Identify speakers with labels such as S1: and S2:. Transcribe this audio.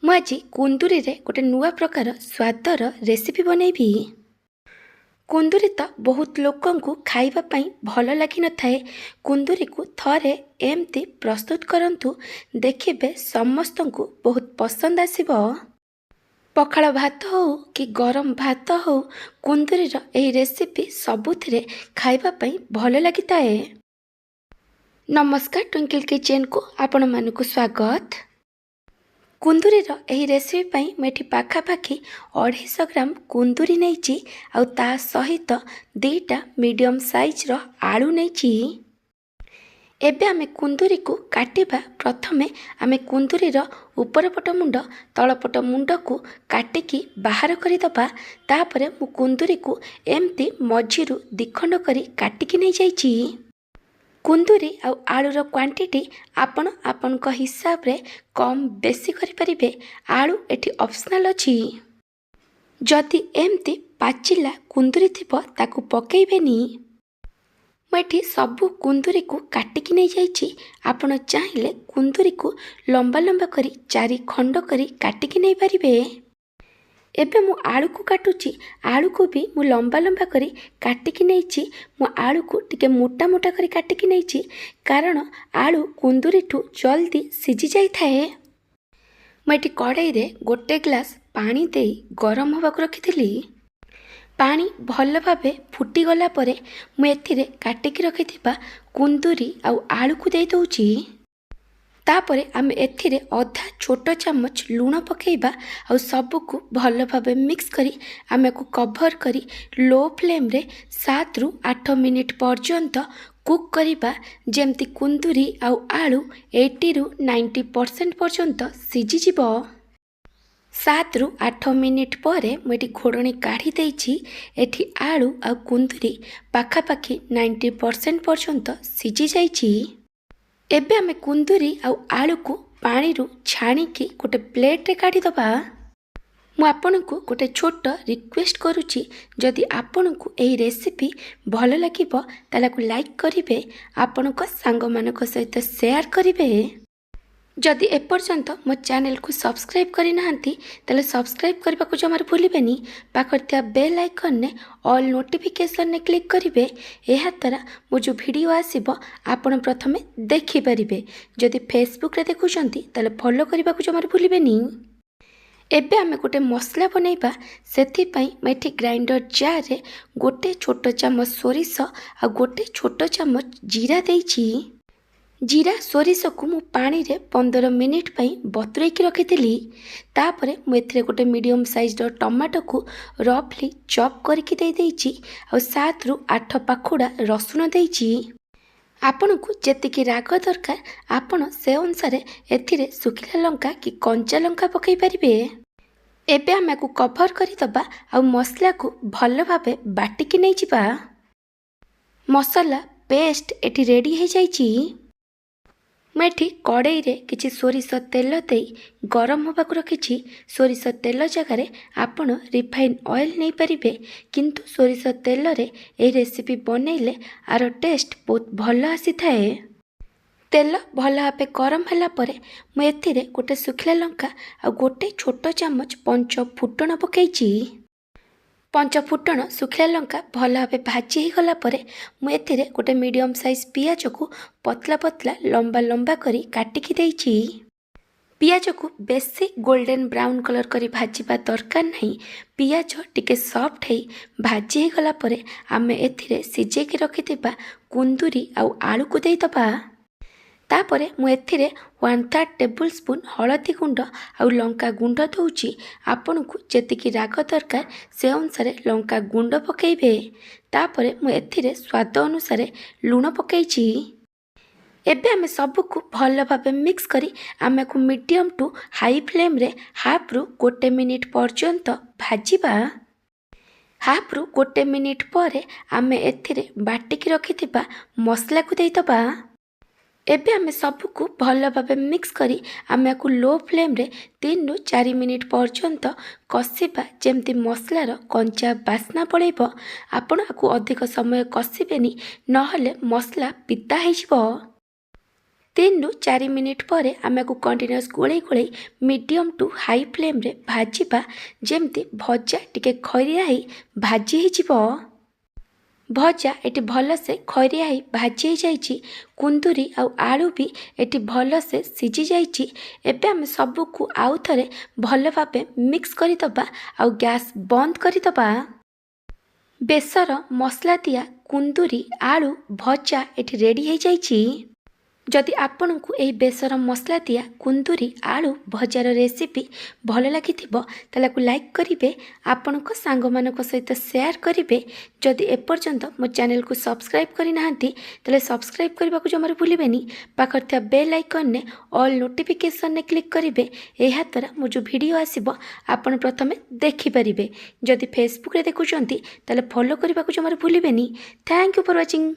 S1: ମୁଁ ଆଜି କୁନ୍ଦୁରିରେ ଗୋଟେ ନୂଆ ପ୍ରକାର ସ୍ୱାଦର ରେସିପି ବନେଇବି। କୁନ୍ଦୁରି ତ ବହୁତ ଲୋକଙ୍କୁ ଖାଇବା ପାଇଁ ଭଲ ଲାଗିନଥାଏ। କୁନ୍ଦୁରିକୁ ଥରେ ଏମିତି ପ୍ରସ୍ତୁତ କରନ୍ତୁ, ଦେଖିବେ ସମସ୍ତଙ୍କୁ ବହୁତ ପସନ୍ଦ ଆସିବ। ପଖାଳ ଭାତ ହେଉ କି ଗରମ ଭାତ ହେଉ, କୁନ୍ଦୁରିର ଏହି ରେସିପି ସବୁଥିରେ ଖାଇବା ପାଇଁ ଭଲ ଲାଗିଥାଏ। ନମସ୍କାର, ଟ୍ୱିଙ୍କଲ୍ କିଚେନ୍କୁ ଆପଣମାନଙ୍କୁ ସ୍ୱାଗତ। କୁନ୍ଦୁରିର ଏହି ରେସିପି ପାଇଁ ମୁଁ ଏଠି ପାଖାପାଖି 250 ଗ୍ରାମ କୁନ୍ଦୁରି ନେଇଛି, ଆଉ ତା ସହିତ 2ଟା ମିଡ଼ିୟମ୍ ସାଇଜ୍ର ଆଳୁ ନେଇଛି। ଏବେ ଆମେ କୁନ୍ଦୁରିକୁ କାଟିବା। ପ୍ରଥମେ ଆମେ କୁନ୍ଦୁରିର ଉପରପଟ ମୁଣ୍ଡ ତଳପଟ ମୁଣ୍ଡକୁ କାଟିକି ବାହାର କରିଦେବା। ତାପରେ ମୁଁ କୁନ୍ଦୁରିକୁ ଏମିତି ମଝିରୁ ଦ୍ୱିଖଣ୍ଡ କରି କାଟିକି ନେଇଯାଇଛି। କୁନ୍ଦୁରି ଆଉ ଆଳୁର କ୍ୱାଣ୍ଟିଟି ଆପଣ ଆପଣଙ୍କ ହିସାବରେ କମ୍ ବେଶୀ କରିପାରିବେ। ଆଳୁ ଏଠି ଅପସନାଲ୍ ଅଛି। ଯଦି ଏମିତି ପାଚିଲା କୁନ୍ଦୁରି ଥିବ ତାକୁ ପକାଇବେନି। ମୁଁ ଏଠି ସବୁ କୁନ୍ଦୁରିକୁ କାଟିକି ନେଇଯାଇଛି। ଆପଣ ଚାହିଁଲେ କୁନ୍ଦୁରିକୁ ଲମ୍ବା ଲମ୍ବା କରି 4 ଖଣ୍ଡ କରି କାଟିକି ନେଇପାରିବେ। ଏବେ ମୁଁ ଆଳୁକୁ କାଟୁଛି। ଆଳୁକୁ ବି ମୁଁ ଲମ୍ବା ଲମ୍ବା କରି କାଟିକି ନେଇଛି। ମୁଁ ଆଳୁକୁ ଟିକେ ମୋଟା ମୋଟା କରି କାଟିକି ନେଇଛି, କାରଣ ଆଳୁ କୁନ୍ଦୁରିଠୁ ଜଲ୍ଦି ସିଝି ଯାଇଥାଏ। ମୁଁ ଏଠି କଡ଼େଇରେ 1 ଗ୍ଲାସ୍ ପାଣି ଦେଇ ଗରମ ହେବାକୁ ରଖିଥିଲି। ପାଣି ଭଲ ଭାବେ ଫୁଟିଗଲା ପରେ ମୁଁ ଏଥିରେ କାଟିକି ରଖିଥିବା କୁନ୍ଦୁରି ଆଉ ଆଳୁକୁ ଦେଇ ଦେଉଛି। ତାପରେ ଆମେ ଏଥିରେ ଅଧା ଛୋଟ ଚାମଚ ଲୁଣ ପକାଇବା, ଆଉ ସବୁକୁ ଭଲ ଭାବେ ମିକ୍ସ କରି ଆମକୁ କଭର କରି ଲୋ ଫ୍ଲେମ୍ରେ 7ରୁ 8 ମିନିଟ୍ ପର୍ଯ୍ୟନ୍ତ କୁକ୍ କରିବା, ଯେମିତି କୁନ୍ଦୁରି ଆଉ ଆଳୁ 80ରୁ 90% ପର୍ଯ୍ୟନ୍ତ ସିଝିଯିବ। 7ରୁ 8 ମିନିଟ୍ ପରେ ମୁଁ ଏଠି ଘୋଡ଼ଣୀ କାଢ଼ି ଦେଇଛି। ଏଠି ଆଳୁ ଆଉ କୁନ୍ଦୁରି ପାଖାପାଖି 90% ପର୍ଯ୍ୟନ୍ତ ସିଝି ଯାଇଛି। ଏବେ ଆମେ କୁନ୍ଦୁରି ଆଉ ଆଳୁକୁ ପାଣିରୁ ଛାଣିକି ଗୋଟେ ପ୍ଲେଟ୍ରେ କାଢ଼ିଦେବା। ମୁଁ ଆପଣଙ୍କୁ ଗୋଟେ ଛୋଟ ରିକ୍ୱେଷ୍ଟ କରୁଛି, ଯଦି ଆପଣଙ୍କୁ ଏହି ରେସିପି ଭଲ ଲାଗିବ ତାହେଲେ ଲାଇକ୍ କରିବେ, ଆପଣଙ୍କ ସାଙ୍ଗମାନଙ୍କ ସହିତ ସେୟାର କରିବେ। ଯଦି ଏପର୍ଯ୍ୟନ୍ତ ମୋ ଚ୍ୟାନେଲକୁ ସବସ୍କ୍ରାଇବ୍ କରିନାହାନ୍ତି ତାହେଲେ ସବସ୍କ୍ରାଇବ୍ କରିବାକୁ ଜମାରୁ ଭୁଲିବେନି। ପାଖରେ ଥିବା ବେଲ୍ ଆଇକନ୍ରେ ଅଲ୍ ନୋଟିଫିକେସନ୍ରେ କ୍ଲିକ୍ କରିବେ। ଏହାଦ୍ୱାରା ମୋ ଯେଉଁ ଭିଡ଼ିଓ ଆସିବ ଆପଣ ପ୍ରଥମେ ଦେଖିପାରିବେ। ଯଦି ଫେସବୁକ୍ରେ ଦେଖୁଛନ୍ତି ତାହେଲେ ଫଲୋ କରିବାକୁ ଜମାରୁ ଭୁଲିବେନି। ଏବେ ଆମେ ଗୋଟେ ମସଲା ବନେଇବା। ସେଥିପାଇଁ ମୁଁ ଏଠି ଗ୍ରାଇଣ୍ଡର ଜାର୍ରେ 1 ଛୋଟ ଚାମଚ ସୋରିଷ ଆଉ 1 ଛୋଟ ଚାମଚ ଜିରା ଦେଇଛି। ଜିରା ସୋରିଷକୁ ମୁଁ ପାଣିରେ 15 ମିନିଟ୍ ପାଇଁ ବତୁରେଇକି ରଖିଥିଲି। ତାପରେ ମୁଁ ଏଥିରେ 1 ମିଡ଼ିୟମ୍ ସାଇଜ୍ର ଟମାଟୋକୁ ରଫଲି ଚପ୍ କରିକି ଦେଇଛି, ଆଉ 7ରୁ 8 ପାଖୁଡ଼ା ରସୁଣ ଦେଇଛି। ଆପଣଙ୍କୁ ଯେତିକି ରାଗ ଦରକାର ଆପଣ ସେ ଅନୁସାରେ ଏଥିରେ ଶୁଖିଲା ଲଙ୍କା କି କଞ୍ଚା ଲଙ୍କା ପକାଇ ପାରିବେ। ଏବେ ଆମେ ଆକୁ କଭର କରିଦେବା, ଆଉ ମସଲାକୁ ଭଲ ଭାବେ ବାଟିକି ନେଇଯିବା। ମସଲା ପେଷ୍ଟ ଏଠି ରେଡ଼ି ହୋଇଯାଇଛି। ମୁଁ ଏଠି କଡ଼େଇରେ କିଛି ସୋରିଷ ତେଲ ଦେଇ ଗରମ ହେବାକୁ ରଖିଛି। ସୋରିଷ ତେଲ ଜାଗାରେ ଆପଣ ରିଫାଇନ୍ ଅଏଲ୍ ନେଇପାରିବେ, କିନ୍ତୁ ସୋରିଷ ତେଲରେ ଏହି ରେସିପି ବନେଇଲେ ଆର ଟେଷ୍ଟ ବହୁତ ଭଲ ଆସିଥାଏ। ତେଲ ଭଲ ଭାବେ ଗରମ ହେଲା ପରେ ମୁଁ ଏଥିରେ 1 ଶୁଖିଲା ଲଙ୍କା ଆଉ 1 ଛୋଟ ଚାମଚ ପଞ୍ଚ ଫୁଟଣ ପକାଇଛି। ପଞ୍ଚ ଫୁଟଣ ଶୁଖିଲା ଲଙ୍କା ଭଲ ଭାବେ ଭାଜି ହୋଇଗଲା ପରେ ମୁଁ ଏଥିରେ 1 ମିଡ଼ିୟମ୍ ସାଇଜ୍ ପିଆଜକୁ ପତଲା ପତଲା ଲମ୍ବା ଲମ୍ବା କରି କାଟିକି ଦେଇଛି। ପିଆଜକୁ ବେଶୀ ଗୋଲ୍ଡେନ୍ ବ୍ରାଉନ୍ କଲର୍ କରି ଭାଜିବା ଦରକାର ନାହିଁ। ପିଆଜ ଟିକେ ସଫ୍ଟ ହେଇ ଭାଜି ହୋଇଗଲା ପରେ ଆମେ ଏଥିରେ ସିଝେଇକି ରଖିଥିବା କୁନ୍ଦୁରି ଆଉ ଆଳୁକୁ ଦେଇଦେବା। ତାପରେ ମୁଁ ଏଥିରେ 1/3 ଟେବୁଲ୍ ସ୍ପୁନ୍ ହଳଦୀ ଗୁଣ୍ଡ ଆଉ ଲଙ୍କା ଗୁଣ୍ଡ ଦେଉଛି। ଆପଣଙ୍କୁ ଯେତିକି ରାଗ ଦରକାର ସେ ଅନୁସାରେ ଲଙ୍କା ଗୁଣ୍ଡ ପକାଇବେ। ତାପରେ ମୁଁ ଏଥିରେ ସ୍ୱାଦ ଅନୁସାରେ ଲୁଣ ପକାଇଛି। ଏବେ ଆମେ ସବୁକୁ ଭଲ ଭାବେ ମିକ୍ସ କରି ଆମକୁ ମିଡ଼ିୟମ୍ ଟୁ ହାଇ ଫ୍ଲେମ୍ରେ 1/2ରୁ 1 ମିନିଟ୍ ପର୍ଯ୍ୟନ୍ତ ଭାଜିବା। 1/2ରୁ 1 ମିନିଟ୍ ପରେ ଆମେ ଏଥିରେ ବାଟିକି ରଖିଥିବା ମସଲାକୁ ଦେଇଦେବା। ଏବେ ଆମେ ସବୁକୁ ଭଲ ଭାବେ ମିକ୍ସ କରି ଆମେ ଆକୁ ଲୋ ଫ୍ଲେମ୍ରେ 3ରୁ 4 ମିନିଟ୍ ପର୍ଯ୍ୟନ୍ତ କଷିବା, ଯେମିତି ମସଲାର କଞ୍ଚା ବାସ୍ନା ପଳାଇବ। ଆପଣ ଆକୁ ଅଧିକ ସମୟ କଷିବେନି, ନହେଲେ ମସଲା ପିତା ହୋଇଯିବ। तीन रु 4 मिनिट पर आम को कंटिन्यूअस गोले गोले मीडियम टू हाई फ्लेम रे भाजिबा जेमती भजा टिके खरिया ही भाजी हो भजा एटी भलसे खरिया ही भाजी जाइछि कुंदुरी आउ आलू भी एटी भलसे सिझी जाइछि। एबे आम सबको आउ थरे भल भाबे मिक्स करिदबा आउ गैस बंद करिदबा। बेसर मसला दिया कुंदुरी आलू भजा एटी रेडी हो जाइछि। जदि आपन को यही बेसर मसला दिया कुंदुरी आलू भजार रेसिपी भल लगी तालाकु लाइक करिवे, आपनक सांग मानक सहित शेयर करिवे। जदि एपर्यंत मो चैनल को सब्सक्राइब करि नाहंती ताले सब्सक्राइब करबा को जमार भूलिबेनी। पाखर थिया बेल आइकन ने ऑल नोटिफिकेशन ने क्लिक करिवे। एहा द्वारा मो जो वीडियो आसीबो आपन प्रथमे देखि परिबे। जदि फेसबुक रे देखुचंती ताले फॉलो करबा को जमार भूलिबेनी। Thank you for watching.